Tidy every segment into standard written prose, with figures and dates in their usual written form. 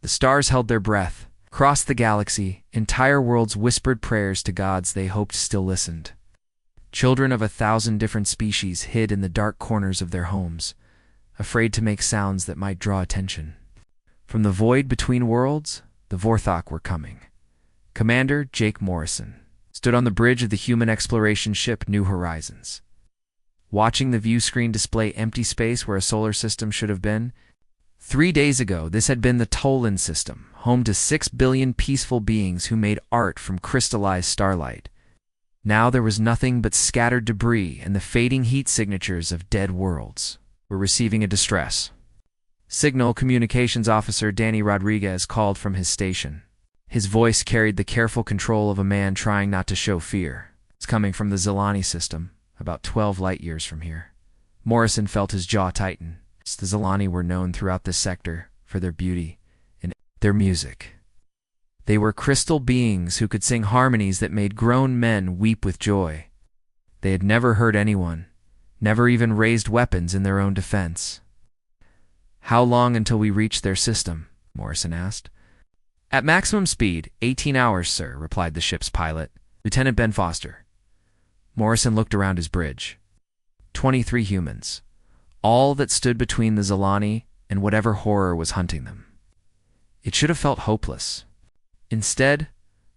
stars held their breath. Across the galaxy, entire worlds whispered prayers to gods they hoped still listened. Children of 1,000 different species hid in the dark corners of their homes, afraid to make sounds that might draw attention. From the void between worlds, the Vorthok were coming. Commander Jake Morrison stood on the bridge of the human exploration ship New Horizons. Watching the view screen display empty space where a solar system should have been, 3 days ago, this had been the Tolan system, home to 6 billion peaceful beings who made art from crystallized starlight. Now there was nothing but scattered debris and the fading heat signatures of dead worlds. We're receiving a distress signal. Communications Officer Danny Rodriguez called from his station. His voice carried the careful control of a man trying not to show fear. It's coming from the Zelani system, about 12 light years from here. Morrison felt his jaw tighten. The Zelani were known throughout this sector for their beauty and their music. They were crystal beings who could sing harmonies that made grown men weep with joy. They had never hurt anyone, never even raised weapons in their own defense. "How long until we reach their system?" Morrison asked. "At maximum speed, 18 hours, sir," replied the ship's pilot, Lieutenant Ben Foster. Morrison looked around his bridge. 23 humans. All that stood between the Zelani and whatever horror was hunting them. It should have felt hopeless. Instead,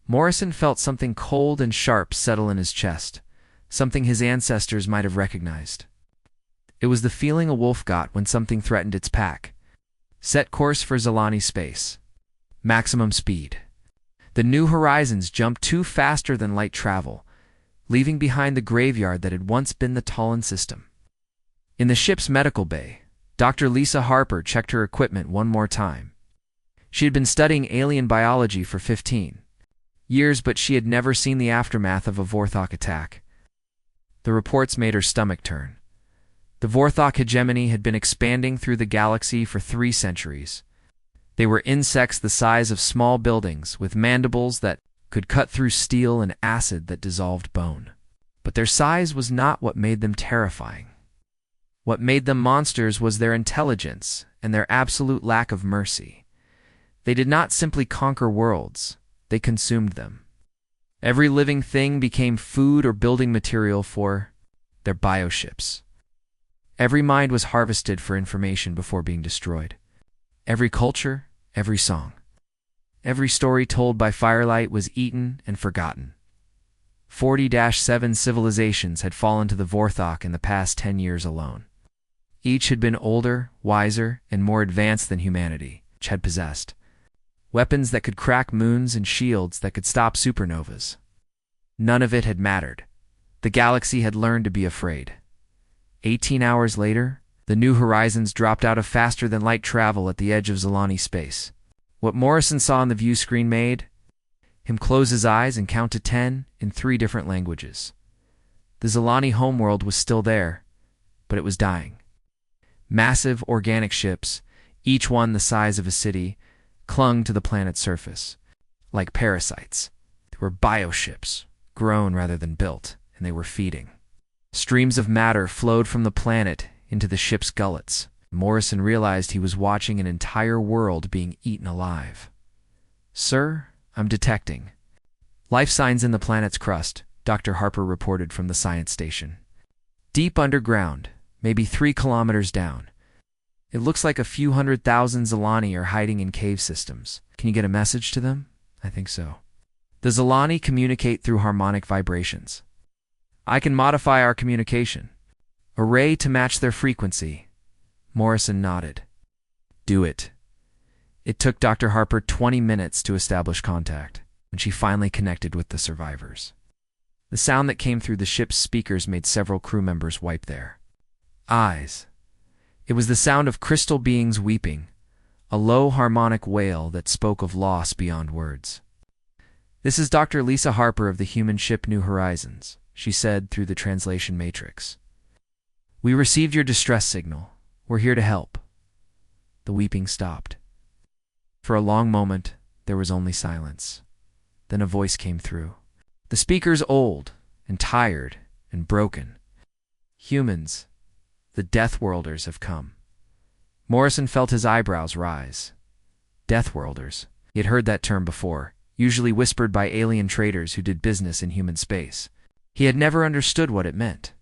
Morrison felt something cold and sharp settle in his chest, something his ancestors might have recognized. It was the feeling a wolf got when something threatened its pack. Set course for Zelani space. Maximum speed. The New Horizons jumped too faster than light travel, leaving behind the graveyard that had once been the Tolan system. In the ship's medical bay, Dr. Lisa Harper checked her equipment one more time. She had been studying alien biology for 15 years, but she had never seen the aftermath of a Vorthok attack. The reports made her stomach turn. The Vorthok hegemony had been expanding through the galaxy for 3 centuries. They were insects the size of small buildings, with mandibles that could cut through steel and acid that dissolved bone. But their size was not what made them terrifying. What made them monsters was their intelligence and their absolute lack of mercy. They did not simply conquer worlds, they consumed them. Every living thing became food or building material for their bioships. Every mind was harvested for information before being destroyed. Every culture, every song, every story told by firelight was eaten and forgotten. 40-7 civilizations had fallen to the Vorthok in the past 10 years alone. Each had been older, wiser, and more advanced than humanity, which had possessed weapons that could crack moons and shields that could stop supernovas. None of it had mattered. The galaxy had learned to be afraid. 18 hours later, the New Horizons dropped out of faster-than-light travel at the edge of Zelani space. What Morrison saw on the view screen made him close his eyes and count to 10 in 3 different languages. The Zelani homeworld was still there, but it was dying. Massive organic ships, each one the size of a city, clung to the planet's surface. Like parasites, they were bioships, grown rather than built, and they were feeding. Streams of matter flowed from the planet into the ship's gullets. Morrison realized he was watching an entire world being eaten alive. "Sir, I'm detecting life signs in the planet's crust," Dr. Harper reported from the science station. "Deep underground, maybe 3 kilometers down. It looks like a few 100,000 Zelani are hiding in cave systems. Can you get a message to them?" "I think so." "The Zelani communicate through harmonic vibrations. I can modify our communication. Array to match their frequency." Morrison nodded. "Do it." It took Dr. Harper 20 minutes to establish contact, when she finally connected with the survivors. The sound that came through the ship's speakers made several crew members wipe their eyes. It was the sound of crystal beings weeping, a low harmonic wail that spoke of loss beyond words. "This is Dr. Lisa Harper of the human ship New Horizons," she said through the translation matrix. "We received your distress signal. We're here to help." The weeping stopped. For a long moment, there was only silence. Then a voice came through. The speaker's old and tired and broken. "Humans, the Deathworlders have come." Morrison felt his eyebrows rise. Deathworlders. He had heard that term before, usually whispered by alien traders who did business in human space. He had never understood what it meant.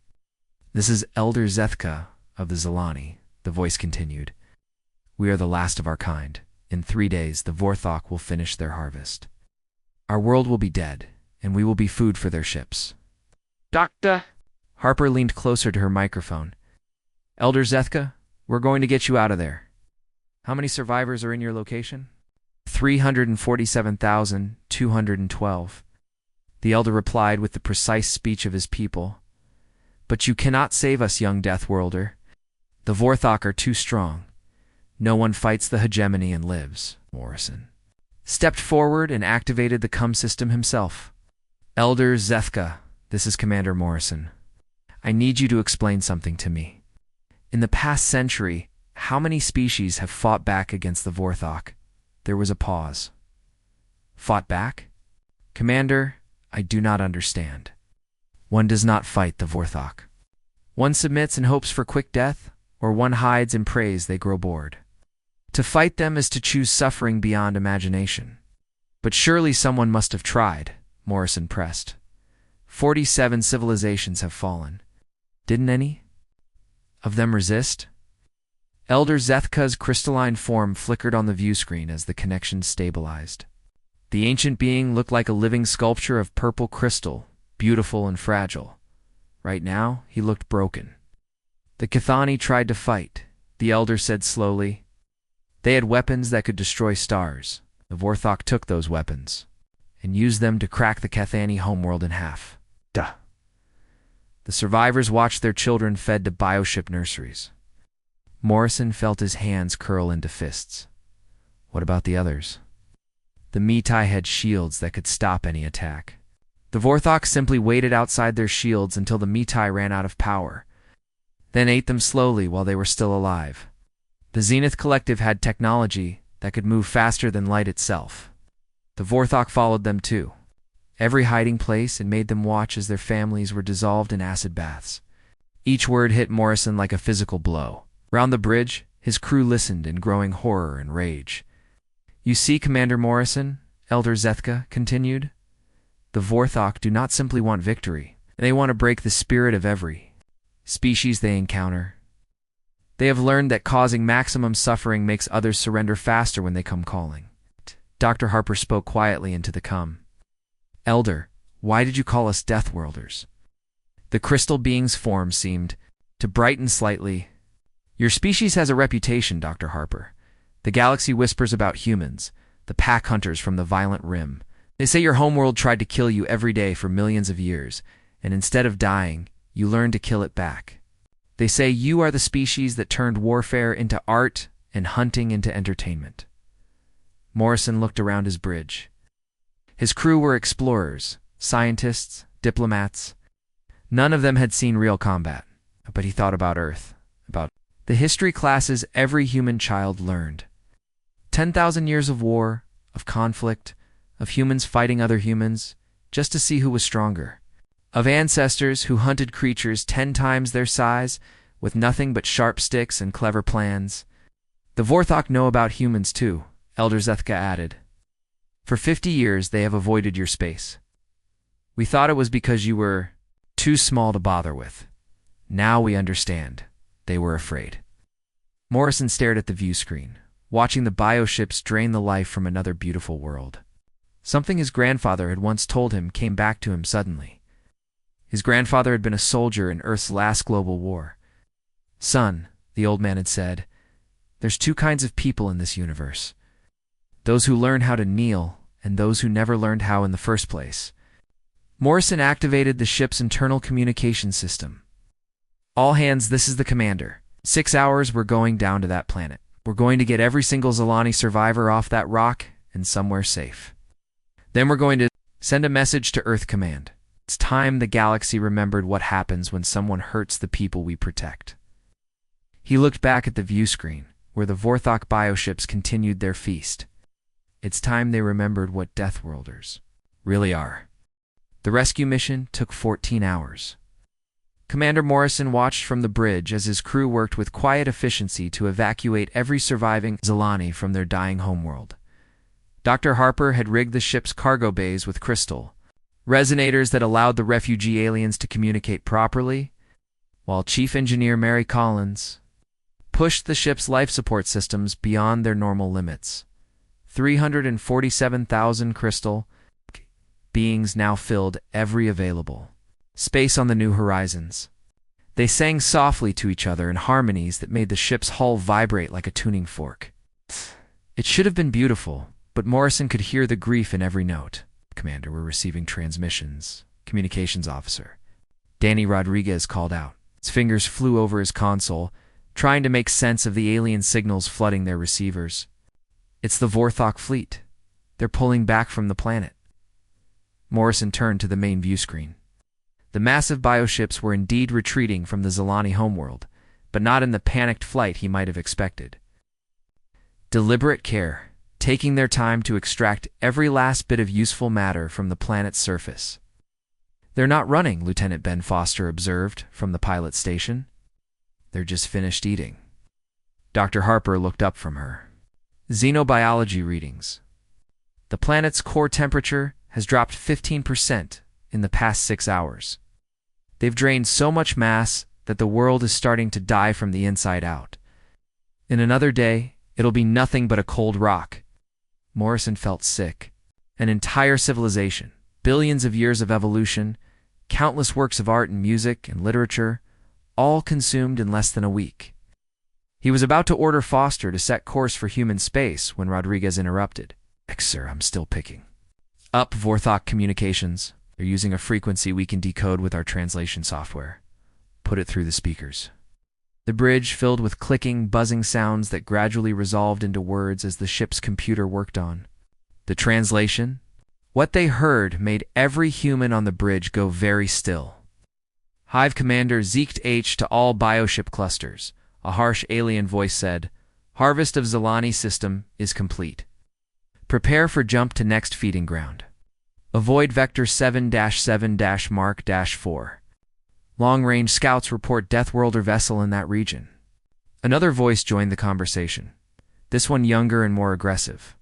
"This is Elder Zethka of the Zelani," the voice continued. "We are the last of our kind. In 3 days, the Vorthok will finish their harvest. Our world will be dead, and we will be food for their ships." Doctor? Harper leaned closer to her microphone. "Elder Zethka, we're going to get you out of there. How many survivors are in your location?" 347,212. The elder replied with the precise speech of his people. "But you cannot save us, young Deathworlder. The Vorthok are too strong. No one fights the hegemony and lives." Morrison stepped forward and activated the comm system himself. "Elder Zethka, this is Commander Morrison. I need you to explain something to me. In the past century, how many species have fought back against the Vorthok?" There was a pause. "Fought back? Commander, I do not understand. One does not fight the Vorthok. One submits and hopes for quick death, or one hides and prays they grow bored. To fight them is to choose suffering beyond imagination." "But surely someone must have tried," Morrison pressed. 47 civilizations have fallen. Didn't any of them resist?" Elder Zethka's crystalline form flickered on the view screen as the connection stabilized. The ancient being looked like a living sculpture of purple crystal, beautiful and fragile. Right now, he looked broken. "The Cathani tried to fight," the elder said slowly. "They had weapons that could destroy stars. The Vorthok took those weapons and used them to crack the Cathani homeworld in half. Duh. The survivors watched their children fed to bioship nurseries." Morrison felt his hands curl into fists. What about the others? The Mitai had shields that could stop any attack. The Vorthok simply waited outside their shields until the Mitai ran out of power, then ate them slowly while they were still alive. The Zenith Collective had technology that could move faster than light itself. The Vorthok followed them too, every hiding place, and made them watch as their families were dissolved in acid baths. Each word hit Morrison like a physical blow. Round the bridge, his crew listened in growing horror and rage. "You see, Commander Morrison," Elder Zethka continued, "the Vorthok do not simply want victory. They want to break the spirit of every species they encounter. They have learned that causing maximum suffering makes others surrender faster when they come calling." Dr. Harper spoke quietly into the comm. "Elder, why did you call us Deathworlders?" The crystal being's form seemed to brighten slightly. "Your species has a reputation, Dr. Harper. The galaxy whispers about humans, the pack hunters from the violent rim. They say your homeworld tried to kill you every day for millions of years, and instead of dying, you learned to kill it back. They say you are the species that turned warfare into art and hunting into entertainment." Morrison looked around his bridge. His crew were explorers, scientists, diplomats. None of them had seen real combat, but he thought about Earth, about the history classes every human child learned. 10,000 years of war, of conflict, of humans fighting other humans, just to see who was stronger. Of ancestors who hunted creatures 10 times their size with nothing but sharp sticks and clever plans. "The Vorthok know about humans too," Elder Zethka added. "For 50 years they have avoided your space. We thought it was because you were too small to bother with. Now we understand. They were afraid." Morrison stared at the view screen, watching the bioships drain the life from another beautiful world. Something his grandfather had once told him came back to him suddenly. His grandfather had been a soldier in Earth's last global war. "Son," the old man had said, "there's 2 kinds of people in this universe. Those who learn how to kneel, and those who never learned how in the first place." Morrison activated the ship's internal communication system. "All hands, this is the commander. 6 hours, we're going down to that planet. We're going to get every single Zelani survivor off that rock and somewhere safe. Then we're going to send a message to Earth Command. It's time the galaxy remembered what happens when someone hurts the people we protect." He looked back at the view screen, where the Vorthok bioships continued their feast. It's time they remembered what Deathworlders really are. The rescue mission took 14 hours. Commander Morrison watched from the bridge as his crew worked with quiet efficiency to evacuate every surviving Zelani from their dying homeworld. Dr. Harper had rigged the ship's cargo bays with crystal resonators that allowed the refugee aliens to communicate properly, while Chief Engineer Mary Collins pushed the ship's life support systems beyond their normal limits. 347,000 crystal beings now filled every available space on the new horizons. They sang softly to each other in harmonies that made the ship's hull vibrate like a tuning fork. It should have been beautiful, but Morrison could hear the grief in every note. Commander, we're receiving transmissions. Communications officer Danny Rodriguez called out. His fingers flew over his console, trying to make sense of the alien signals flooding their receivers. It's the Vorthok fleet. They're pulling back from the planet. Morrison turned to the main view screen. The massive bioships were indeed retreating from the Zelani homeworld, but not in the panicked flight he might have expected. Deliberate care, taking their time to extract every last bit of useful matter from the planet's surface. They're not running, Lieutenant Ben Foster observed from the pilot station. They're just finished eating. Dr. Harper looked up from her xenobiology readings. The planet's core temperature has dropped 15% in the past 6 hours. They've drained so much mass that the world is starting to die from the inside out. In another day, it'll be nothing but a cold rock. Morrison felt sick. An entire civilization, billions of years of evolution, countless works of art and music and literature, all consumed in less than a week. He was about to order Foster to set course for human space when Rodriguez interrupted. Sir, I'm still picking up Vorthok communications. They're using a frequency we can decode with our translation software. Put it through the speakers. The bridge filled with clicking, buzzing sounds that gradually resolved into words as the ship's computer worked on. The translation? What they heard made every human on the bridge go very still. Hive Commander Zeked H to all bioship clusters. A harsh alien voice said, Harvest of Zelani system is complete. Prepare for jump to next feeding ground. Avoid Vector 7-7-Mark-4. Long-range scouts report Deathworlder vessel in that region. Another voice joined the conversation, this one younger and more aggressive.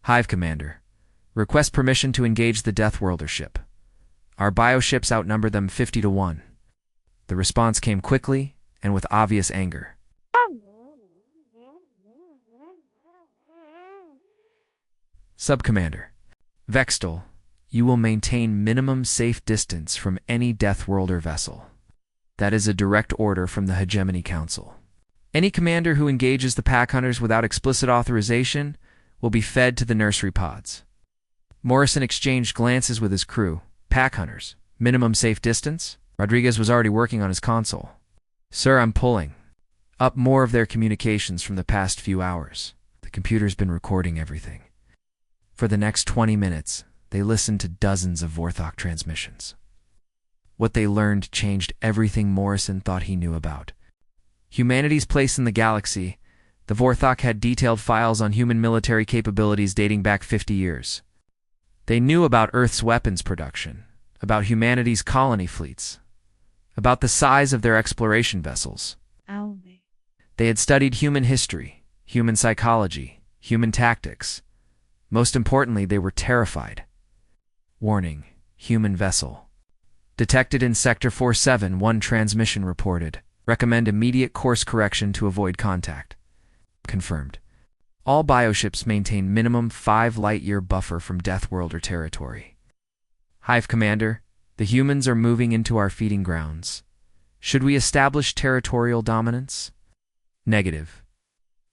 Hive Commander, request permission to engage the Deathworlder ship. Our bioships outnumber them 50-1. The response came quickly and with obvious anger. Subcommander, Vextal, you will maintain minimum safe distance from any Deathworlder vessel. That is a direct order from the Hegemony Council. Any commander who engages the pack hunters without explicit authorization will be fed to the nursery pods. Morrison exchanged glances with his crew. Pack hunters, minimum safe distance? Rodriguez was already working on his console. Sir, I'm pulling up more of their communications from the past few hours. The computer's been recording everything. For the next 20 minutes, they listened to dozens of Vorthok transmissions. What they learned changed everything Morrison thought he knew about humanity's place in the galaxy. The Vorthok had detailed files on human military capabilities dating back 50 years. They knew about Earth's weapons production, about humanity's colony fleets, about the size of their exploration vessels. They had studied human history, human psychology, human tactics. Most importantly, they were terrified. Warning, human vessel. Detected in Sector 47, one transmission reported. Recommend immediate course correction to avoid contact. Confirmed. All bioships maintain minimum 5 light-year buffer from Deathworlder territory. Hive Commander, the humans are moving into our feeding grounds. Should we establish territorial dominance? Negative.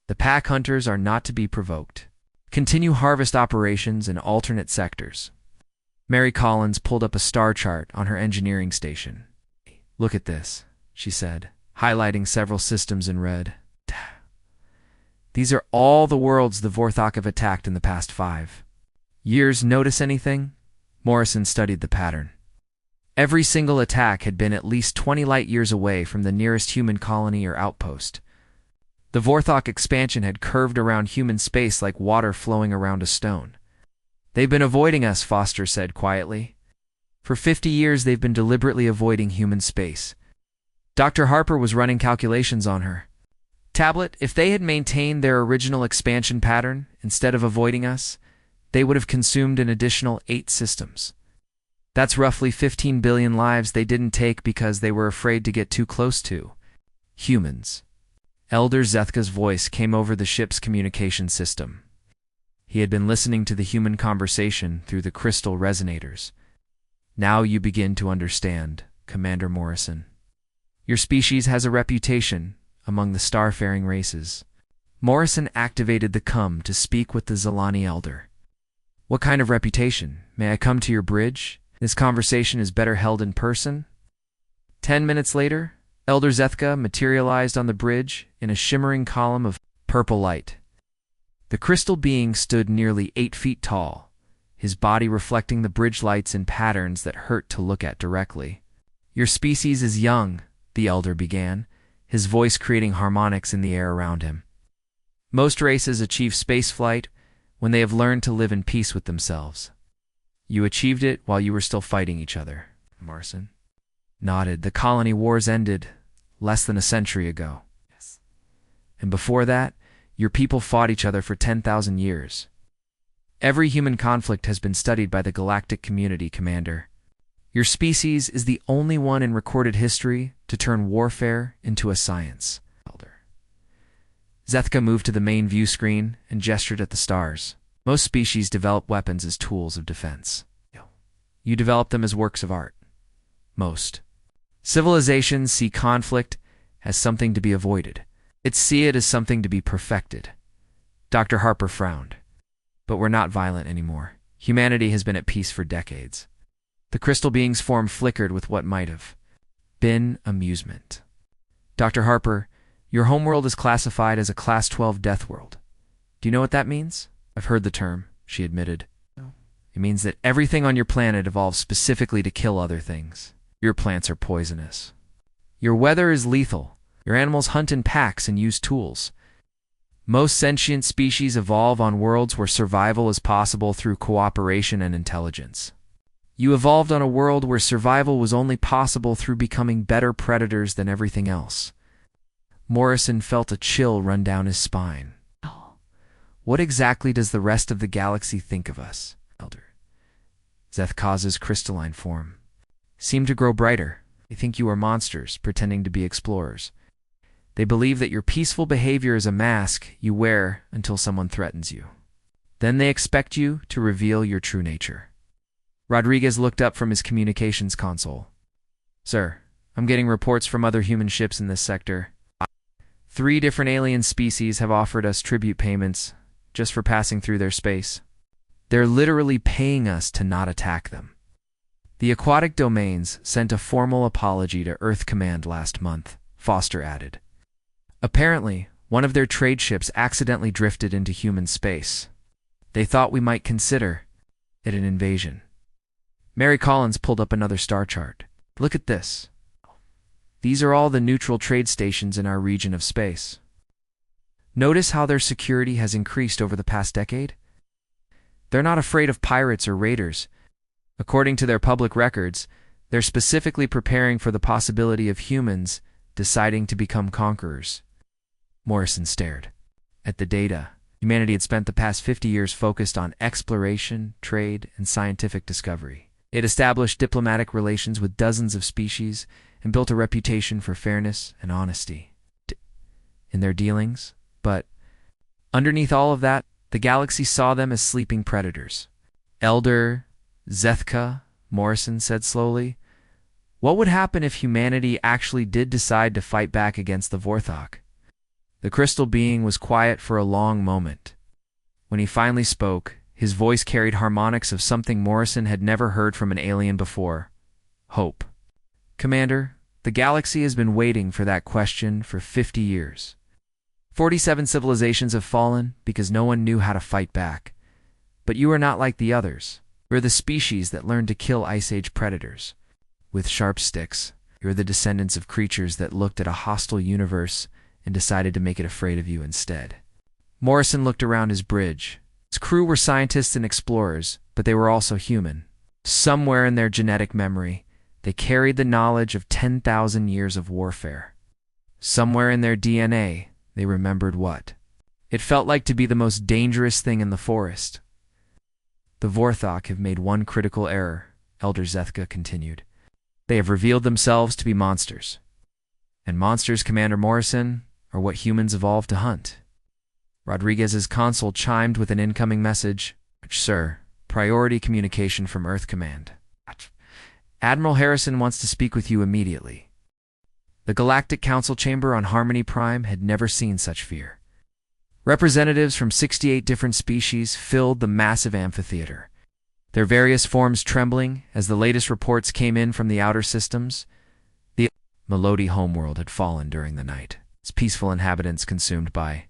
The pack hunters are not to be provoked. Continue harvest operations in alternate sectors. Mary Collins pulled up a star chart on her engineering station. Look at this, she said, highlighting several systems in red. These are all the worlds the Vorthok have attacked in the past 5 years. Notice anything? Morrison studied the pattern. Every single attack had been at least 20 light-years away from the nearest human colony or outpost. The Vorthok expansion had curved around human space like water flowing around a stone. They've been avoiding us, Foster said quietly. For 50 years they've been deliberately avoiding human space. Dr. Harper was running calculations on her tablet. If they had maintained their original expansion pattern instead of avoiding us, they would have consumed an additional 8 systems. That's roughly 15 billion lives they didn't take because they were afraid to get too close to humans. Elder Zethka's voice came over the ship's communication system. He had been listening to the human conversation through the crystal resonators. Now you begin to understand, Commander Morrison. Your species has a reputation among the starfaring races. Morrison activated the cum to speak with the Zelani elder. What kind of reputation? May I come to your bridge? This conversation is better held in person. 10 minutes later, Elder Zethka materialized on the bridge in a shimmering column of purple light. The crystal being stood nearly 8 feet tall, his body reflecting the bridge lights in patterns that hurt to look at directly. Your species is young, the elder began, his voice creating harmonics in the air around him. Most races achieve spaceflight when they have learned to live in peace with themselves. You achieved it while you were still fighting each other. Morrison nodded. The colony wars ended less than a century ago. Yes. And before that, your people fought each other for 10,000 years. Every human conflict has been studied by the Galactic community, Commander. Your species is the only one in recorded history to turn warfare into a science. Elder Zethka moved to the main view screen and gestured at the stars. Most species develop weapons as tools of defense. You develop them as works of art. Most civilizations see conflict as something to be avoided. It see it as something to be perfected. Dr. Harper frowned. But we're not violent anymore. Humanity has been at peace for decades. The crystal being's form flickered with what might have been amusement. Dr. Harper, your homeworld is classified as a Class 12 death world. Do you know what that means? I've heard the term, she admitted. No. It means that everything on your planet evolves specifically to kill other things. Your plants are poisonous. Your weather is lethal. Your animals hunt in packs and use tools. Most sentient species evolve on worlds where survival is possible through cooperation and intelligence. You evolved on a world where survival was only possible through becoming better predators than everything else. Morrison felt a chill run down his spine. What exactly does the rest of the galaxy think of us, Elder? Zethka's crystalline form seemed to grow brighter. They think you are monsters pretending to be explorers. They believe that your peaceful behavior is a mask you wear until someone threatens you. Then they expect you to reveal your true nature. Rodriguez looked up from his communications console. Sir, I'm getting reports from other human ships in this sector. 3 different alien species have offered us tribute payments just for passing through their space. They're literally paying us to not attack them. The aquatic domains sent a formal apology to Earth Command last month, Foster added. Apparently, one of their trade ships accidentally drifted into human space. They thought we might consider it an invasion. Mary Collins pulled up another star chart. Look at this. These are all the neutral trade stations in our region of space. Notice how their security has increased over the past decade? They're not afraid of pirates or raiders. According to their public records, they're specifically preparing for the possibility of humans deciding to become conquerors. Morrison stared at the data. Humanity had spent the past 50 years focused on exploration, trade, and scientific discovery. It established diplomatic relations with dozens of species and built a reputation for fairness and honesty in their dealings. But underneath all of that, the galaxy saw them as sleeping predators. Elder Zethka, Morrison said slowly, what would happen if humanity actually did decide to fight back against the Vorthok? The crystal being was quiet for a long moment. When he finally spoke, his voice carried harmonics of something Morrison had never heard from an alien before. Hope. Commander, the galaxy has been waiting for that question for 50 years. 47 civilizations have fallen because no one knew how to fight back. But you are not like the others. You're the species that learned to kill Ice Age predators with sharp sticks. You're the descendants of creatures that looked at a hostile universe and decided to make it afraid of you instead. Morrison looked around his bridge. His crew were scientists and explorers, but they were also human. Somewhere in their genetic memory, They carried the knowledge of 10,000 years of warfare. Somewhere in their DNA, they remembered what it felt like to be the most dangerous thing in the forest. The Vorthok have made one critical error, Elder Zethka continued. They have revealed themselves to be monsters. And monsters, Commander Morrison, are what humans evolved to hunt. Rodriguez's console chimed with an incoming message. Sir, priority communication from Earth Command. Admiral Harrison wants to speak with you immediately. The Galactic Council chamber on Harmony Prime had never seen such fear. Representatives from 68 different species filled the massive amphitheater, their various forms trembling as the latest reports came in from the outer systems. The Melody homeworld had fallen during the night, its peaceful inhabitants consumed by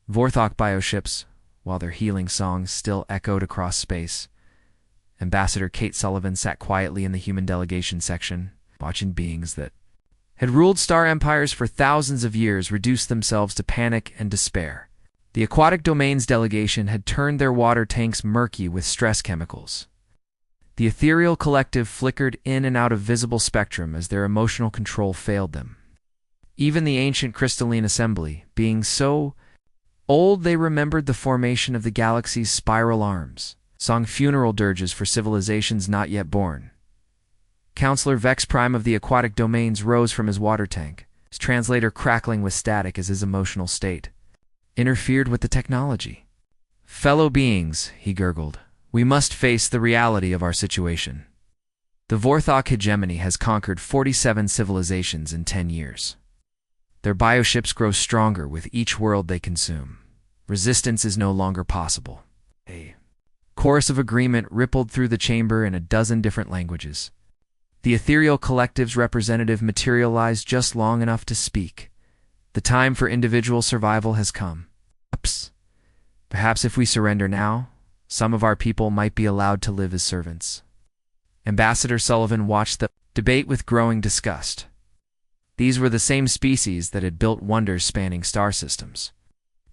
Vorthok bioships, while their healing songs still echoed across space. Ambassador Kate Sullivan sat quietly in the human delegation section, watching beings that had ruled star empires for thousands of years reduce themselves to panic and despair. The Aquatic Domains delegation had turned their water tanks murky with stress chemicals. The ethereal collective flickered in and out of visible spectrum as their emotional control failed them. Even the ancient crystalline assembly, being so old they remembered the formation of the galaxy's spiral arms, sung funeral dirges for civilizations not yet born. Counselor Vex Prime of the Aquatic Domains rose from his water tank, his translator crackling with static as his emotional state interfered with the technology. Fellow beings, he gurgled, we must face the reality of our situation. The Vorthok hegemony has conquered 47 civilizations in 10 years. Their bioships grow stronger with each world they consume. Resistance is no longer possible. A chorus of agreement rippled through the chamber in a dozen different languages. The ethereal collective's representative materialized just long enough to speak. The time for individual survival has come. Perhaps if we surrender now, some of our people might be allowed to live as servants. Ambassador Sullivan watched the debate with growing disgust. These were the same species that had built wonders spanning star systems.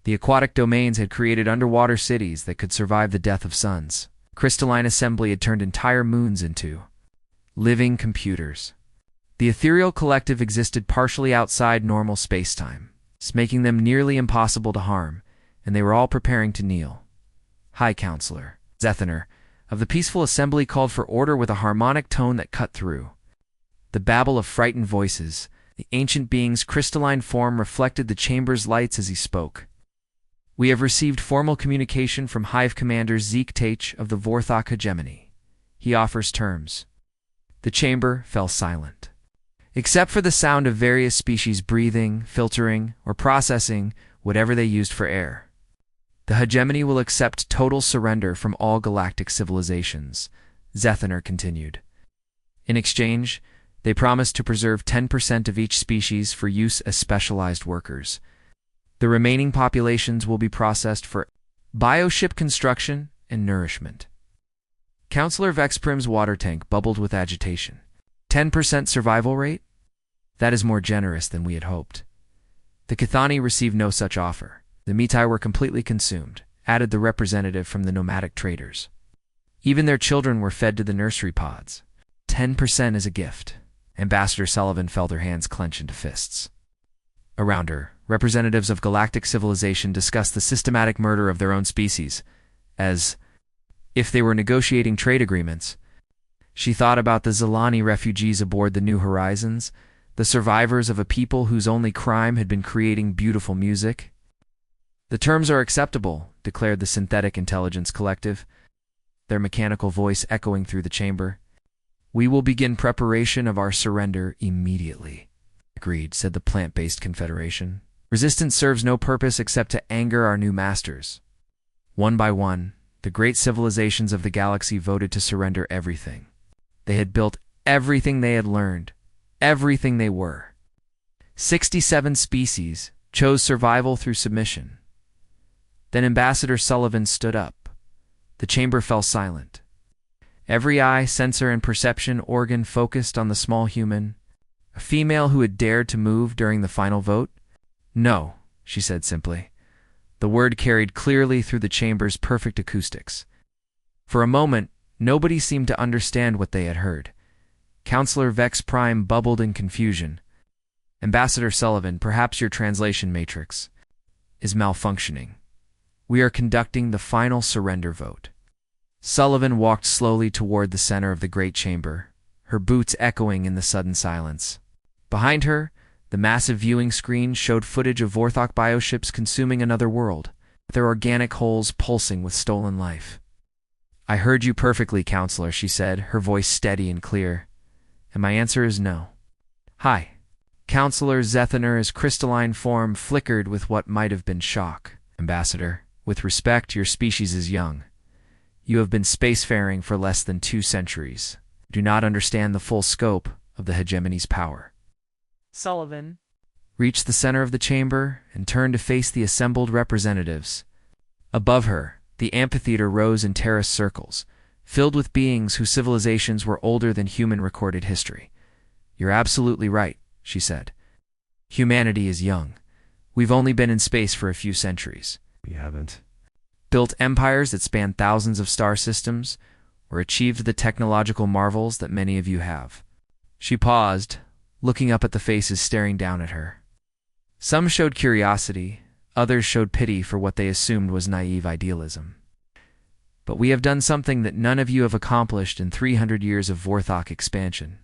The Aquatic Domains had created underwater cities that could survive the death of suns. Crystalline assembly had turned entire moons into living computers. The ethereal collective existed partially outside normal space-time, making them nearly impossible to harm, and they were all preparing to kneel. High Counselor Zethaner of the peaceful assembly called for order with a harmonic tone that cut through the babble of frightened voices. The ancient being's crystalline form reflected the chamber's lights as he spoke. We have received formal communication from Hive Commander Zeke Taich of the Vorthok hegemony. He offers terms. The chamber fell silent, except for the sound of various species breathing, filtering, or processing whatever they used for air. The hegemony will accept total surrender from all galactic civilizations, Zethaner continued. In exchange, they promise to preserve 10% of each species for use as specialized workers. The remaining populations will be processed for bioship construction and nourishment. Counselor Vexprim's water tank bubbled with agitation. 10% survival rate? That is more generous than we had hoped. The Kithani received no such offer. The Mitai were completely consumed, added the representative from the nomadic traders. Even their children were fed to the nursery pods. 10% is a gift. Ambassador Sullivan felt her hands clench into fists. Around her, representatives of galactic civilization discussed the systematic murder of their own species, as if they were negotiating trade agreements. She thought about the Zelani refugees aboard the New Horizons, the survivors of a people whose only crime had been creating beautiful music. The terms are acceptable, declared the Synthetic Intelligence Collective, their mechanical voice echoing through the chamber. We will begin preparation of our surrender immediately. Agreed, said the Plant-Based Confederation. Resistance serves no purpose except to anger our new masters. One by one, the great civilizations of the galaxy voted to surrender everything. They had built everything they had learned, everything they were. 67 species chose survival through submission. Then Ambassador Sullivan stood up. The chamber fell silent. Every eye, sensor, and perception organ focused on the small human, a female who had dared to move during the final vote. No, she said simply. The word carried clearly through the chamber's perfect acoustics. For a moment, nobody seemed to understand what they had heard. Counselor Vex Prime bubbled in confusion. Ambassador Sullivan, perhaps your translation matrix is malfunctioning. We are conducting the final surrender vote. Sullivan walked slowly toward the center of the great chamber, her boots echoing in the sudden silence. Behind her, the massive viewing screen showed footage of Vorthok bioships consuming another world, their organic holes pulsing with stolen life. I heard you perfectly, Counselor, she said, her voice steady and clear. And my answer is no. Hi. Counselor Zethaner's crystalline form flickered with what might have been shock. Ambassador, with respect, your species is young. You have been spacefaring for less than 2 centuries. Do not understand the full scope of the hegemony's power. Sullivan Reached the center of the chamber and turned to face the assembled representatives. Above her, the amphitheater rose in terraced circles, filled with beings whose civilizations were older than human recorded history. You're absolutely right, she said. Humanity is young. We've only been in space for a few centuries. We haven't built empires that span thousands of star systems, or achieved the technological marvels that many of you have. She paused, looking up at the faces staring down at her. Some showed curiosity, others showed pity for what they assumed was naive idealism. But we have done something that none of you have accomplished in 300 years of Vorthok expansion.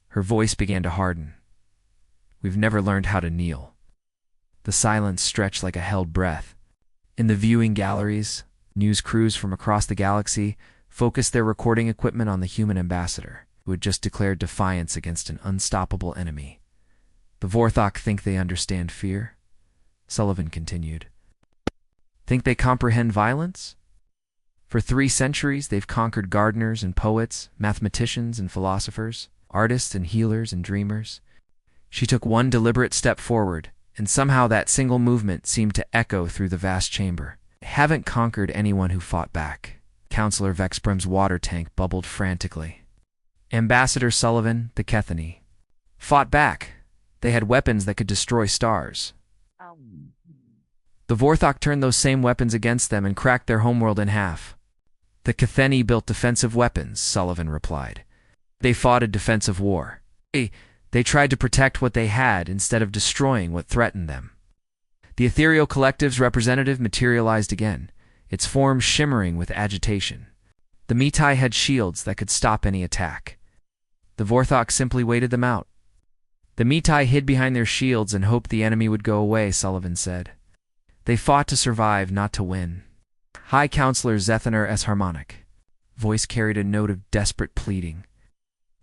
Her voice began to harden. We've never learned how to kneel. The silence stretched like a held breath. In the viewing galleries, news crews from across the galaxy focused their recording equipment on the human ambassador, who had just declared defiance against an unstoppable enemy. The Vorthok think they understand fear? Sullivan continued. Think they comprehend violence? For 3 centuries, they've conquered gardeners and poets, mathematicians and philosophers, artists and healers and dreamers. She took one deliberate step forward, and somehow that single movement seemed to echo through the vast chamber. They haven't conquered anyone who fought back. Counselor Vexprum's water tank bubbled frantically. Ambassador Sullivan, the Kethany, fought back. They had weapons that could destroy stars. The Vorthok turned those same weapons against them and cracked their homeworld in half. The Kethany built defensive weapons, Sullivan replied. They fought a defensive war. They tried to protect what they had instead of destroying what threatened them. The ethereal collective's representative materialized again, its form shimmering with agitation. The Mitai had shields that could stop any attack. The Vorthok simply waited them out. The Mitai hid behind their shields and hoped the enemy would go away, Sullivan said. They fought to survive, not to win. High Counselor Zethaner S. Harmonic. Voice carried a note of desperate pleading.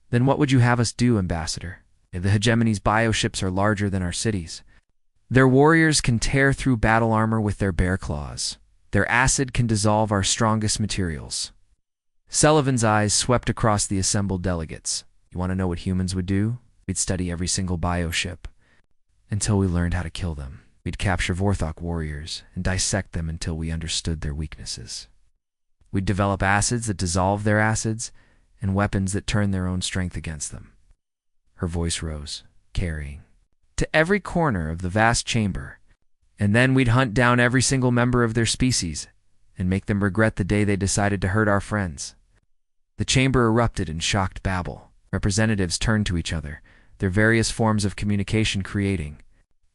Then what would you have us do, Ambassador? If the hegemony's bioships are larger than our cities. Their warriors can tear through battle armor with their bear claws. Their acid can dissolve our strongest materials. Sullivan's eyes swept across the assembled delegates. You want to know what humans would do? We'd study every single bioship until we learned how to kill them. We'd capture Vorthok warriors and dissect them until we understood their weaknesses. We'd develop acids that dissolve their acids and weapons that turn their own strength against them. Her voice rose, carrying to every corner of the vast chamber, and then we'd hunt down every single member of their species and make them regret the day they decided to hurt our friends. The chamber erupted in shocked babble. Representatives turned to each other, their various forms of communication creating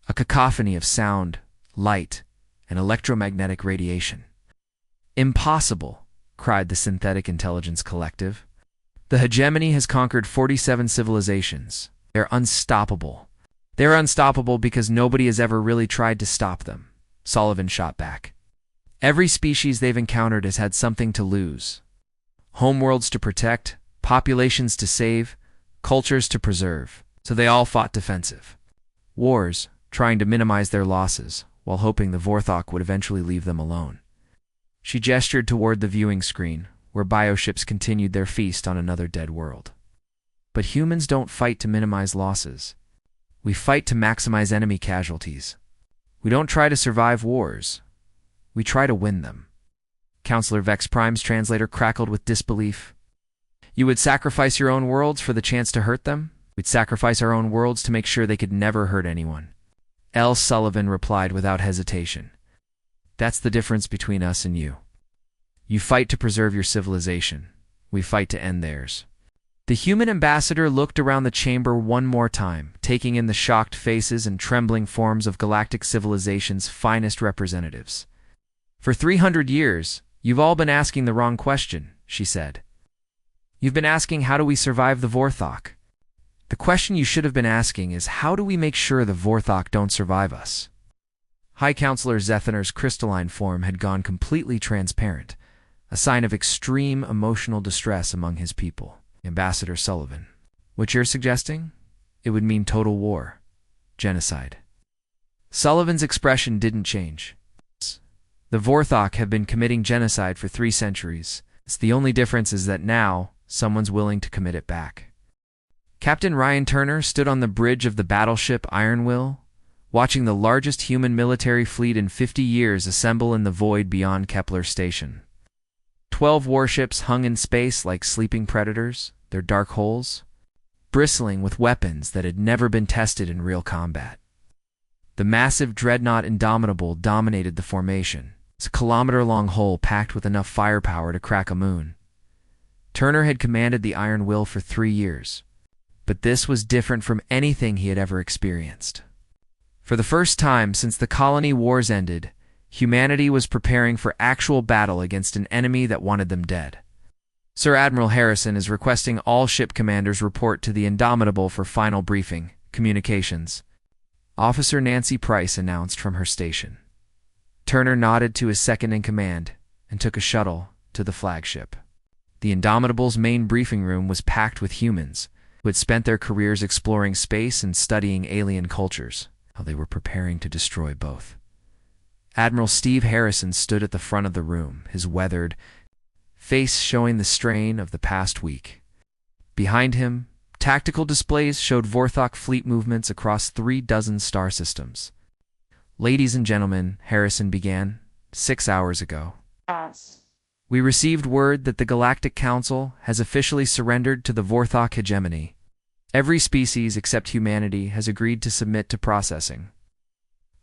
a cacophony of sound, light, and electromagnetic radiation. Impossible, cried the Synthetic Intelligence Collective. The hegemony has conquered 47 civilizations. They're unstoppable. They're unstoppable because nobody has ever really tried to stop them, Sullivan shot back. Every species they've encountered has had something to lose. Homeworlds to protect, populations to save, cultures to preserve. So they all fought defensive. Wars, trying to minimize their losses, while hoping the Vorthok would eventually leave them alone. She gestured toward the viewing screen, where bioships continued their feast on another dead world. But humans don't fight to minimize losses. We fight to maximize enemy casualties. We don't try to survive wars. We try to win them. Counselor Vex Prime's translator crackled with disbelief. You would sacrifice your own worlds for the chance to hurt them? We'd sacrifice our own worlds to make sure they could never hurt anyone. L. Sullivan replied without hesitation. That's the difference between us and you. You fight to preserve your civilization. We fight to end theirs. The human ambassador looked around the chamber one more time, taking in the shocked faces and trembling forms of galactic civilization's finest representatives. "For 300 years, you've all been asking the wrong question," she said. "You've been asking, how do we survive the Vorthok? The question you should have been asking is, how do we make sure the Vorthok don't survive us?" High Counselor Zethaner's crystalline form had gone completely transparent, a sign of extreme emotional distress among his people. "Ambassador Sullivan, what you're suggesting? It would mean total war. Genocide." Sullivan's expression didn't change. "The Vorthok have been committing genocide for 3 centuries. The only difference is that now, someone's willing to commit it back." Captain Ryan Turner stood on the bridge of the battleship Ironwill, watching the largest human military fleet in 50 years assemble in the void beyond Kepler Station. 12 warships hung in space like sleeping predators, their dark holes bristling with weapons that had never been tested in real combat. The massive dreadnought Indomitable dominated the formation, its kilometer-long hull packed with enough firepower to crack a moon. Turner had commanded the Iron Will for 3 years, but this was different from anything he had ever experienced. For the first time since the colony wars ended, humanity was preparing for actual battle against an enemy that wanted them dead. "Sir Admiral Harrison is requesting all ship commanders report to the Indomitable for final briefing, communications," Officer Nancy Price announced from her station. Turner nodded to his second-in-command and took a shuttle to the flagship. The Indomitable's main briefing room was packed with humans who had spent their careers exploring space and studying alien cultures, how they were preparing to destroy both. Admiral Steve Harrison stood at the front of the room, his weathered face showing the strain of the past week. Behind him, tactical displays showed Vorthok fleet movements across 3 dozen star systems. "Ladies and gentlemen," Harrison began, 6 hours ago, "we received word that the Galactic Council has officially surrendered to the Vorthok hegemony. Every species except humanity has agreed to submit to processing."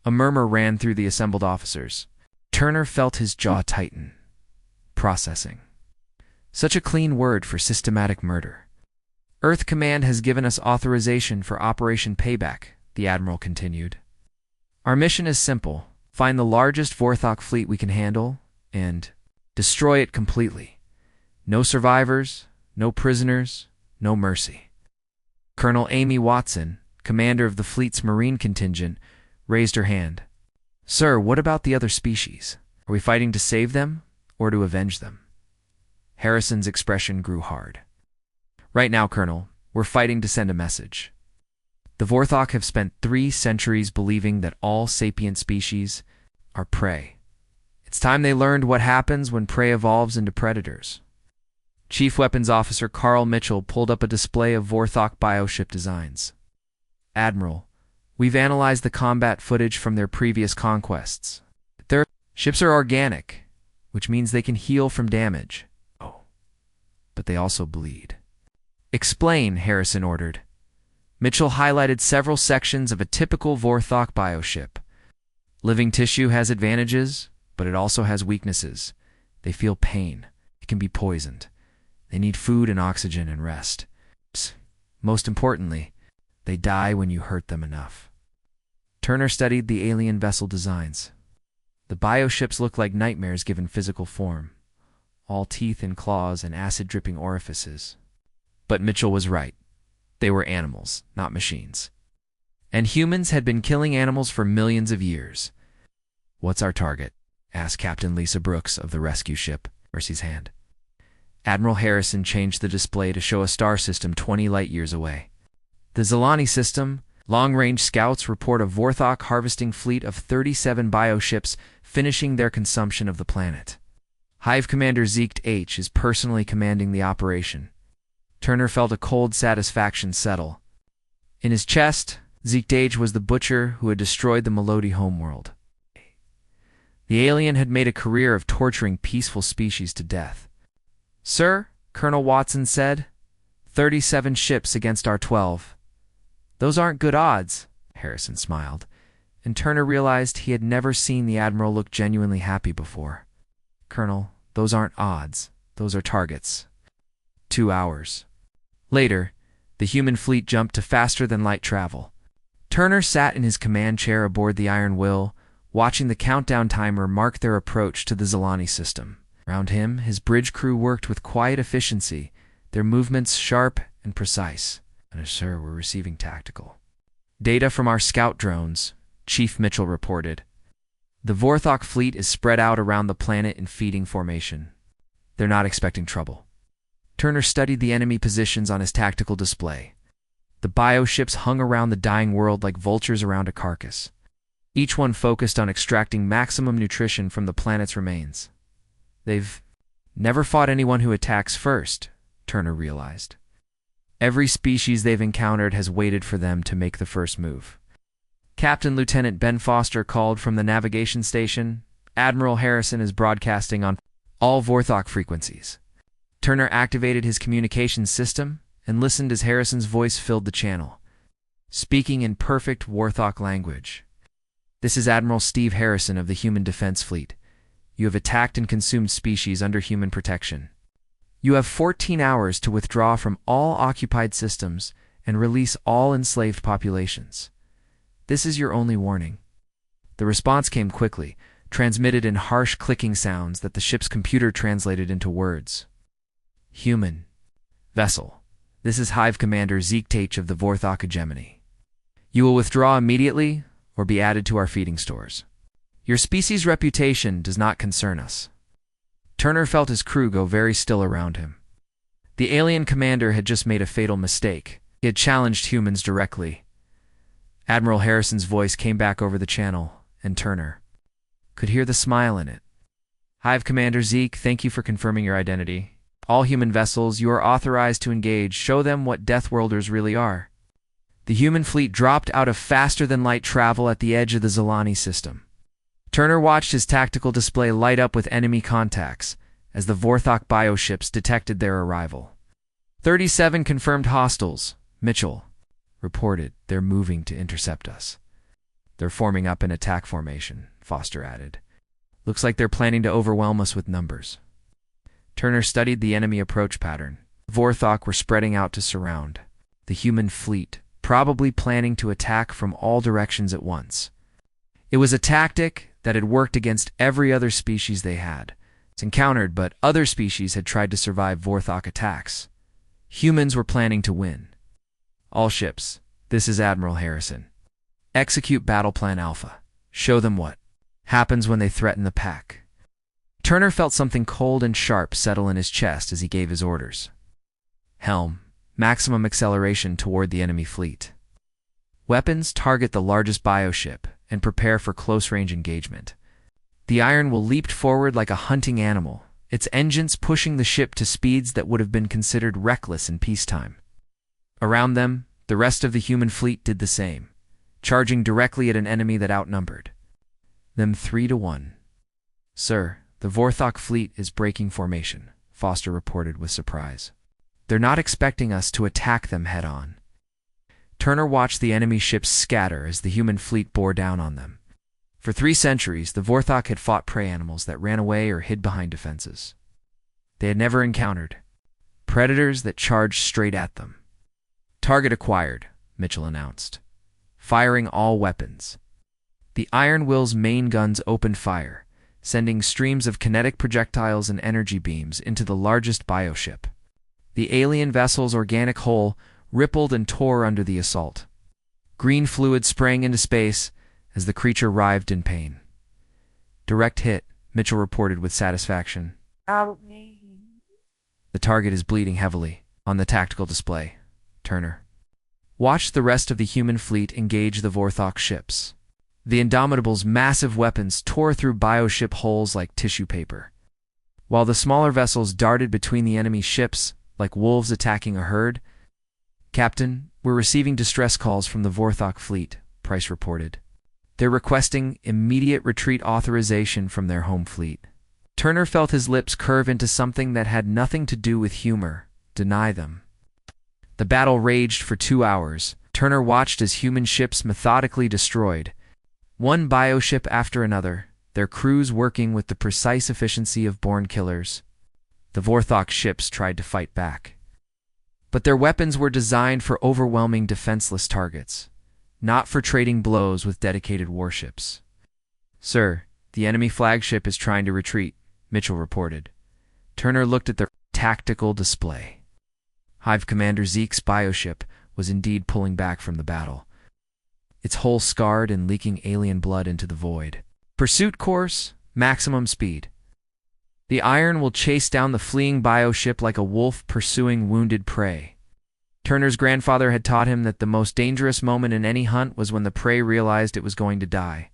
A murmur ran through the assembled officers. Turner felt his jaw tighten. Processing. Such a clean word for systematic murder. "Earth Command has given us authorization for Operation Payback," the Admiral continued. "Our mission is simple: find the largest Vorthok fleet we can handle and destroy it completely. No survivors, no prisoners, no mercy." Colonel Amy Watson, commander of the fleet's Marine contingent, raised her hand. "Sir, what about the other species? Are we fighting to save them or to avenge them?" Harrison's expression grew hard. "Right now, Colonel, we're fighting to send a message. The Vorthok have spent 3 centuries believing that all sapient species are prey. It's time they learned what happens when prey evolves into predators." Chief Weapons Officer Carl Mitchell pulled up a display of Vorthok bioship designs. "Admiral, we've analyzed the combat footage from their previous conquests. Their ships are organic, which means they can heal from damage. Oh, but they also bleed." "Explain," Harrison ordered. Mitchell highlighted several sections of a typical Vorthok bioship. "Living tissue has advantages, but it also has weaknesses. They feel pain. It can be poisoned. They need food and oxygen and rest. Most importantly, they die when you hurt them enough." Turner studied the alien vessel designs. The bioships looked like nightmares given physical form, all teeth and claws and acid-dripping orifices. But Mitchell was right. They were animals, not machines. And humans had been killing animals for millions of years. "What's our target?" asked Captain Lisa Brooks of the rescue ship, Mercy's Hand. Admiral Harrison changed the display to show a star system 20 light-years away. "The Zelani system, long-range scouts report a Vorthok harvesting fleet of 37 bioships finishing their consumption of the planet. Hive Commander Zeke H. is personally commanding the operation." Turner felt a cold satisfaction settle. In his chest, Zeke H. was the butcher who had destroyed the Melody homeworld. The alien had made a career of torturing peaceful species to death. "Sir," Colonel Watson said, 37 ships against our 12. "Those aren't good odds," Harrison smiled, and Turner realized he had never seen the Admiral look genuinely happy before. "Colonel, those aren't odds. Those are targets. 2 hours. Later, the human fleet jumped to faster-than-light travel. Turner sat in his command chair aboard the Iron Will, watching the countdown timer mark their approach to the Zelani system. Around him, his bridge crew worked with quiet efficiency, their movements sharp and precise. "Sir, we're receiving tactical data from our scout drones," Chief Mitchell reported. "The Vorthok fleet is spread out around the planet in feeding formation. They're not expecting trouble." Turner studied the enemy positions on his tactical display. The bioships hung around the dying world like vultures around a carcass, each one focused on extracting maximum nutrition from the planet's remains. They've never fought anyone who attacks first, Turner realized. Every species they've encountered has waited for them to make the first move. Captain Lieutenant Ben Foster called from the navigation station. "Admiral Harrison is broadcasting on all Vorthok frequencies." Turner activated his communications system and listened as Harrison's voice filled the channel, speaking in perfect Vorthok language. "This is Admiral Steve Harrison of the Human Defense Fleet. You have attacked and consumed species under human protection. You have 14 hours to withdraw from all occupied systems and release all enslaved populations. This is your only warning." The response came quickly, transmitted in harsh clicking sounds that the ship's computer translated into words. "Human vessel. This is Hive Commander Zeke Tate of the Vorthok Hegemony. You will withdraw immediately or be added to our feeding stores. Your species' reputation does not concern us." Turner felt his crew go very still around him. The alien commander had just made a fatal mistake. He had challenged humans directly. Admiral Harrison's voice came back over the channel, and Turner could hear the smile in it. "Hive Commander Zeke, thank you for confirming your identity. All human vessels, you are authorized to engage. Show them what Deathworlders really are." The human fleet dropped out of faster-than-light travel at the edge of the Zelani system. Turner watched his tactical display light up with enemy contacts as the Vorthok bioships detected their arrival. 37 confirmed hostiles, Mitchell reported. "They're moving to intercept us." "They're forming up in attack formation," Foster added. "Looks like they're planning to overwhelm us with numbers." Turner studied the enemy approach pattern. Vorthok were spreading out to surround the human fleet, probably planning to attack from all directions at once. It was a tactic that had worked against every other species they had encountered, but other species had tried to survive Vorthok attacks. Humans were planning to win. "All ships, this is Admiral Harrison. Execute Battle Plan Alpha. Show them what happens when they threaten the pack." Turner felt something cold and sharp settle in his chest as he gave his orders. "Helm, maximum acceleration toward the enemy fleet. Weapons, target the largest bioship and prepare for close-range engagement." The Iron Will leaped forward like a hunting animal, its engines pushing the ship to speeds that would have been considered reckless in peacetime. Around them, the rest of the human fleet did the same, charging directly at an enemy that outnumbered them 3-1. "Sir, the Vorthok fleet is breaking formation," Foster reported with surprise. "They're not expecting us to attack them head-on." Turner watched the enemy ships scatter as the human fleet bore down on them. For 3 centuries, the Vorthok had fought prey animals that ran away or hid behind defenses. They had never encountered predators that charged straight at them. "Target acquired," Mitchell announced, firing all weapons. The Iron Will's main guns opened fire, sending streams of kinetic projectiles and energy beams into the largest bioship. The alien vessel's organic hull rippled and tore under the assault. Green fluid sprang into space as the creature writhed in pain. "Direct hit," Mitchell reported with satisfaction. Help me. "The target is bleeding heavily." On the tactical display, Turner watched the rest of the human fleet engage the Vorthok ships. The Indomitable's massive weapons tore through bioship hulls like tissue paper, while the smaller vessels darted between the enemy ships like wolves attacking a herd. "Captain, we're receiving distress calls from the Vorthok fleet," Price reported. "They're requesting immediate retreat authorization from their home fleet." Turner felt his lips curve into something that had nothing to do with humor. Deny them. The battle raged for 2 hours. Turner watched as human ships methodically destroyed one bioship after another, their crews working with the precise efficiency of born killers. The Vorthok ships tried to fight back, But their weapons were designed for overwhelming defenseless targets, not for trading blows with dedicated warships. "Sir, the enemy flagship is trying to retreat," Mitchell reported. Turner looked at the tactical display. Hive Commander Zeke's bioship was indeed pulling back from the battle, its hull scarred and leaking alien blood into the void. "Pursuit course, maximum speed. The Iron will chase down the fleeing bioship like a wolf pursuing wounded prey." Turner's grandfather had taught him that the most dangerous moment in any hunt was when the prey realized it was going to die.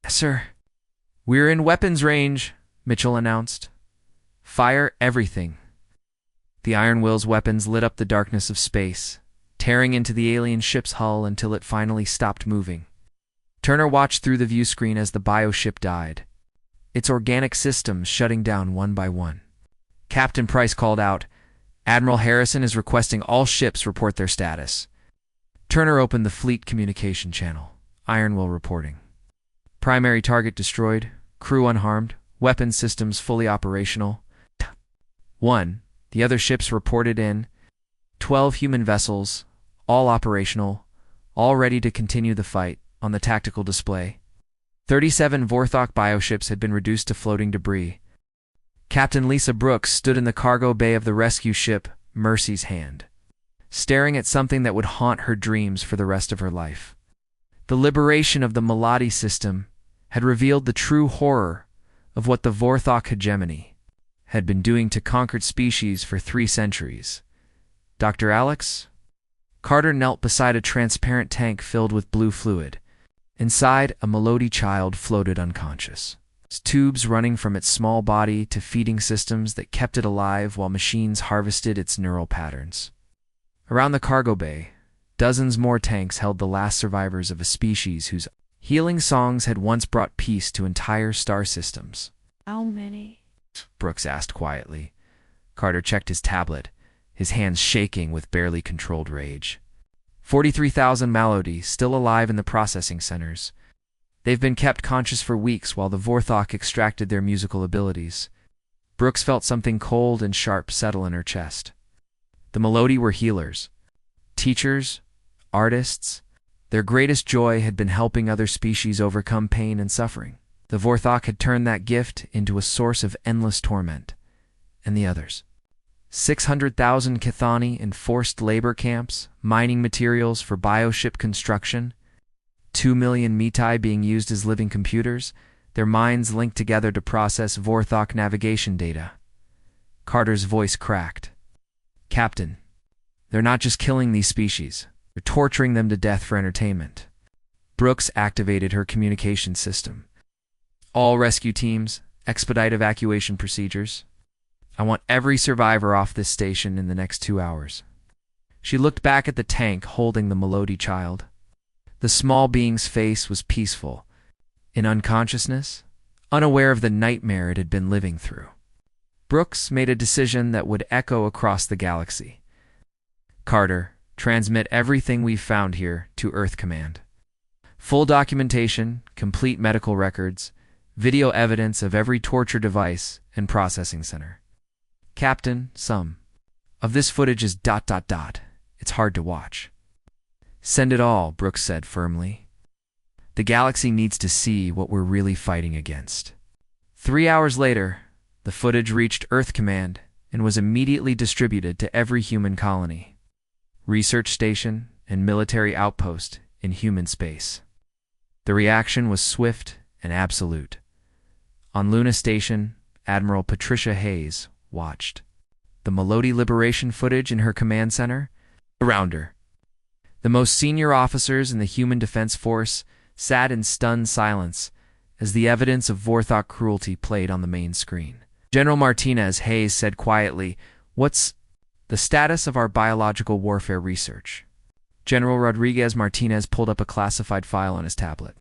"Yes, sir." "We're in weapons range," Mitchell announced. "Fire everything." The Iron Will's weapons lit up the darkness of space, tearing into the alien ship's hull until it finally stopped moving. Turner watched through the view screen as the bioship died, its organic systems shutting down one by one. Captain Price called out, "Admiral Harrison is requesting all ships report their status." Turner opened the fleet communication channel. Iron Will reporting. "Primary target destroyed, crew unharmed, weapons systems fully operational." 1. The other ships reported in. 12 human vessels, all operational, all ready to continue the fight, on the tactical display. 37 Vorthok bioships had been reduced to floating debris. Captain Lisa Brooks stood in the cargo bay of the rescue ship Mercy's Hand, staring at something that would haunt her dreams for the rest of her life. The liberation of the Melody system had revealed the true horror of what the Vorthok hegemony had been doing to conquered species for 3 centuries. "Dr. Alex?" Carter knelt beside a transparent tank filled with blue fluid. Inside, a Melody child floated unconscious, tubes running from its small body to feeding systems that kept it alive while machines harvested its neural patterns. Around the cargo bay, dozens more tanks held the last survivors of a species whose healing songs had once brought peace to entire star systems. How many? Brooks asked quietly. Carter checked his tablet, his hands shaking with barely controlled rage. 43,000 Melody still alive in the processing centers. They've been kept conscious for weeks while the Vorthok extracted their musical abilities. Brooks felt something cold and sharp settle in her chest. The Melody were healers, teachers, artists. Their greatest joy had been helping other species overcome pain and suffering. The Vorthok had turned that gift into a source of endless torment. And the others. 600,000 Chthoni in forced labor camps, mining materials for bioship construction. 2 million Metai being used as living computers, their minds linked together to process Vorthok navigation data. Carter's voice cracked. "Captain, they're not just killing these species. They're torturing them to death for entertainment." Brooks activated her communication system. "All rescue teams, expedite evacuation procedures. I want every survivor off this station in the next 2 hours." She looked back at the tank holding the Melody child. The small being's face was peaceful, in unconsciousness, unaware of the nightmare it had been living through. Brooks made a decision that would echo across the galaxy. "Carter, transmit everything we've found here to Earth Command. Full documentation, complete medical records, video evidence of every torture device and processing center. Captain, some of this footage is ... It's hard to watch." "Send it all," Brooks said firmly. "The galaxy needs to see what we're really fighting against." 3 hours later, the footage reached Earth Command and was immediately distributed to every human colony, research station, and military outpost in human space. The reaction was swift and absolute. On Luna Station, Admiral Patricia Hayes watched the Melody liberation footage in her command center. Around her, the most senior officers in the Human Defense Force sat in stunned silence as the evidence of Vorthok cruelty played on the main screen. General Martinez, Hayes said quietly, "What's the status of our biological warfare research?" General Rodriguez Martinez pulled up a classified file on his tablet.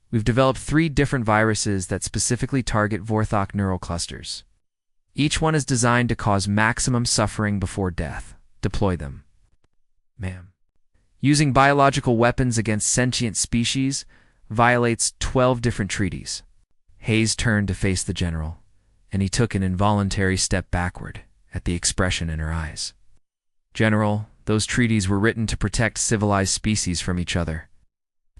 "We've developed 3 different viruses that specifically target Vorthok neural clusters. Each one is designed to cause maximum suffering before death. Deploy them." "Ma'am." "Using biological weapons against sentient species violates 12 different treaties." Hayes turned to face the general, and he took an involuntary step backward at the expression in her eyes. General, those treaties were written to protect civilized species from each other.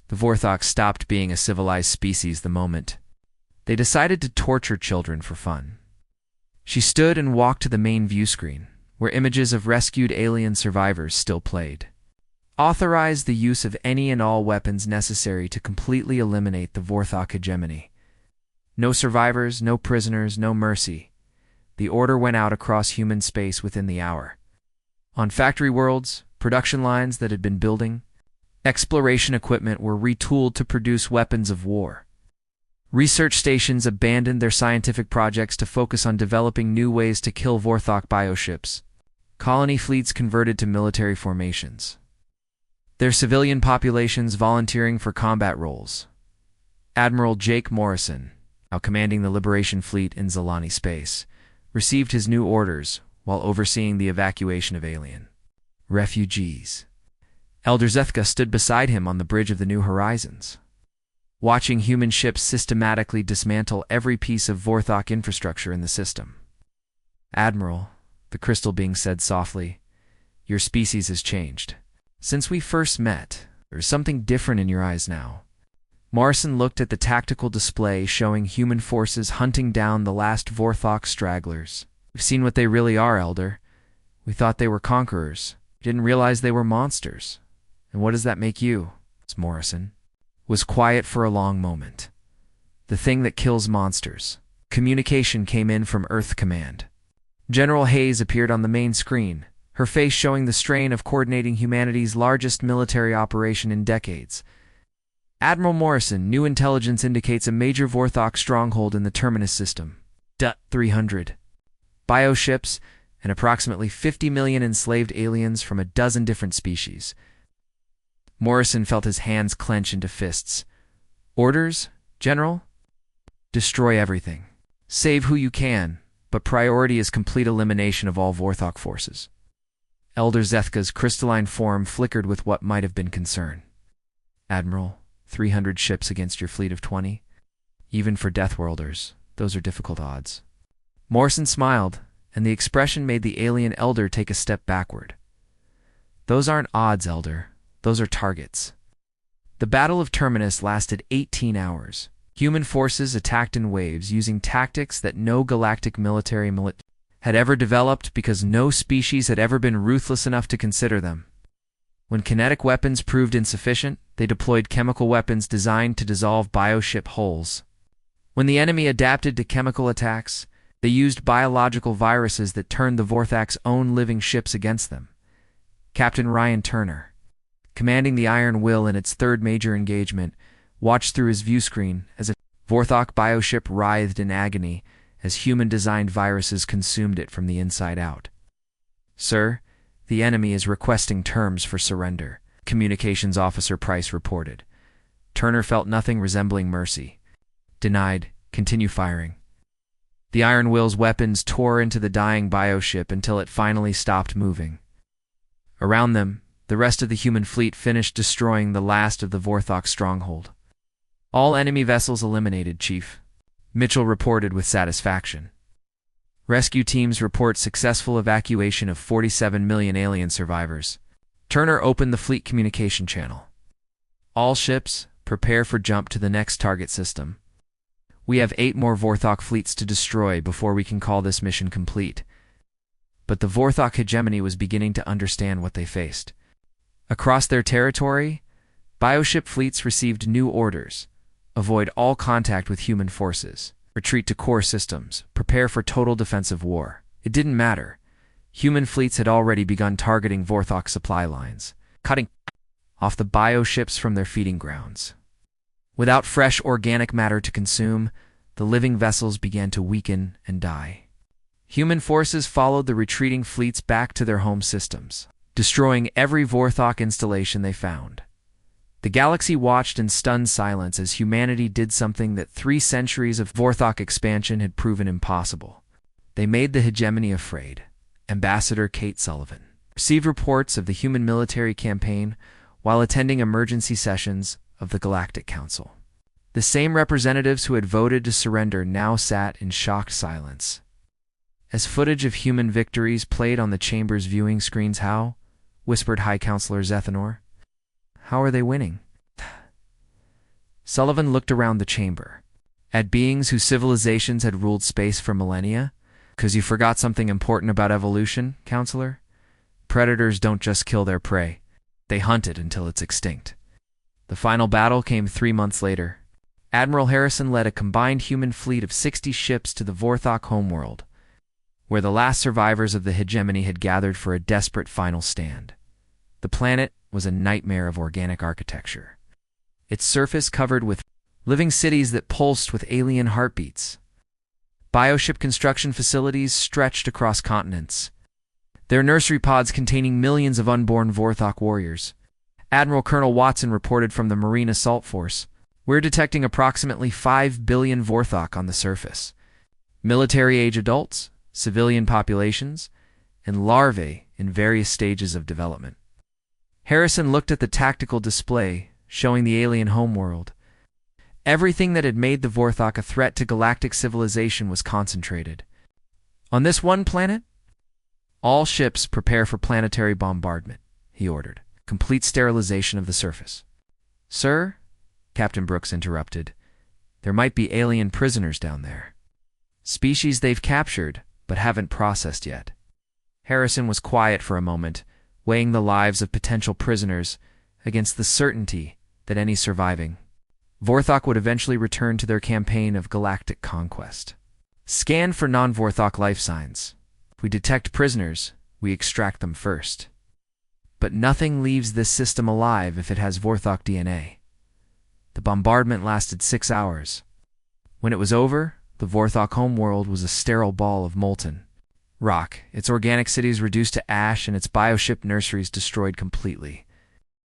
The Vorthok stopped being a civilized species the moment they decided to torture children for fun. She stood and walked to the main view screen, where images of rescued alien survivors still played. Authorize the use of any and all weapons necessary to completely eliminate the Vorthok hegemony. No survivors, no prisoners, no mercy. The order went out across human space within the hour. On factory worlds, production lines that had been building, exploration equipment were retooled to produce weapons of war. Research stations abandoned their scientific projects to focus on developing new ways to kill Vorthok bioships. Colony fleets converted to military formations, their civilian populations volunteering for combat roles. Admiral Jake Morrison, now commanding the Liberation Fleet in Zelani space, received his new orders while overseeing the evacuation of alien refugees. Elder Zethka stood beside him on the bridge of the New Horizons, watching human ships systematically dismantle every piece of Vorthok infrastructure in the system. Admiral, the crystal being said softly, your species has changed. Since we first met, there's something different in your eyes now. Morrison looked at the tactical display showing human forces hunting down the last Vorthok stragglers. We've seen what they really are, Elder. We thought they were conquerors. We didn't realize they were monsters. And what does that make you? Morrison was quiet for a long moment. The thing that kills monsters. Communication came in from Earth Command. General Hayes appeared on the main screen, her face showing the strain of coordinating humanity's largest military operation in decades. Admiral Morrison, new intelligence indicates a major Vorthok stronghold in the Terminus system. 300 bioships and approximately 50 million enslaved aliens from a dozen different species. Morrison felt his hands clench into fists. Orders, General? Destroy everything. Save who you can, but priority is complete elimination of all Vorthok forces. Elder Zethka's crystalline form flickered with what might have been concern. Admiral, 300 ships against your fleet of 20? Even for Deathworlders, those are difficult odds. Morrison smiled, and the expression made the alien elder take a step backward. Those aren't odds, Elder. Those are targets. The Battle of Terminus lasted 18 hours. Human forces attacked in waves using tactics that no galactic military had ever developed because no species had ever been ruthless enough to consider them. When kinetic weapons proved insufficient, they deployed chemical weapons designed to dissolve bioship hulls. When the enemy adapted to chemical attacks, they used biological viruses that turned the Vorthok's own living ships against them. Captain Ryan Turner, commanding the Iron Will in its third major engagement, watched through his view screen as a Vorthok bioship writhed in agony as human-designed viruses consumed it from the inside out. Sir, the enemy is requesting terms for surrender, Communications Officer Price reported. Turner felt nothing resembling mercy. Denied. Continue firing. The Iron Will's weapons tore into the dying bioship until it finally stopped moving. Around them, the rest of the human fleet finished destroying the last of the Vorthok stronghold. All enemy vessels eliminated, Chief, Mitchell reported with satisfaction. Rescue teams report successful evacuation of 47 million alien survivors. Turner opened the fleet communication channel. All ships, prepare for jump to the next target system. We have 8 more Vorthok fleets to destroy before we can call this mission complete. But the Vorthok hegemony was beginning to understand what they faced. Across their territory, bioship fleets received new orders. Avoid all contact with human forces. Retreat to core systems. Prepare for total defensive war. It didn't matter. Human fleets had already begun targeting Vorthok supply lines, cutting off the bioships from their feeding grounds. Without fresh organic matter to consume, the living vessels began to weaken and die. Human forces followed the retreating fleets back to their home systems, destroying every Vorthok installation they found. The galaxy watched in stunned silence as humanity did something that 3 centuries of Vorthok expansion had proven impossible. They made the hegemony afraid. Ambassador Kate Sullivan received reports of the human military campaign while attending emergency sessions of the Galactic Council. The same representatives who had voted to surrender now sat in shocked silence. As footage of human victories played on the chamber's viewing screens, how? Whispered High Counselor Zethanor. How are they winning? Sullivan looked around the chamber. At beings whose civilizations had ruled space for millennia? 'Cause you forgot something important about evolution, Counselor? Predators don't just kill their prey. They hunt it until it's extinct. The final battle came 3 months later. Admiral Harrison led a combined human fleet of 60 ships to the Vorthok homeworld, where the last survivors of the hegemony had gathered for a desperate final stand. The planet was a nightmare of organic architecture. Its surface covered with living cities that pulsed with alien heartbeats. Bioship construction facilities stretched across continents, their nursery pods containing millions of unborn Vorthok warriors. Admiral Colonel Watson reported from the Marine Assault Force, "We're detecting approximately 5 billion Vorthok on the surface. Military-age adults, civilian populations, and larvae in various stages of development." Harrison looked at the tactical display, showing the alien homeworld. Everything that had made the Vorthok a threat to galactic civilization was concentrated. On this one planet, all ships prepare for planetary bombardment, he ordered. Complete sterilization of the surface. Sir, Captain Brooks interrupted, there might be alien prisoners down there. Species they've captured, but haven't processed yet. Harrison was quiet for a moment, weighing the lives of potential prisoners against the certainty that any surviving Vorthok would eventually return to their campaign of galactic conquest. Scan for non-Vorthok life signs. If we detect prisoners, we extract them first. But nothing leaves this system alive if it has Vorthok DNA. The bombardment lasted 6 hours. When it was over, the Vorthok homeworld was a sterile ball of molten rock, its organic cities reduced to ash and its bioship nurseries destroyed completely.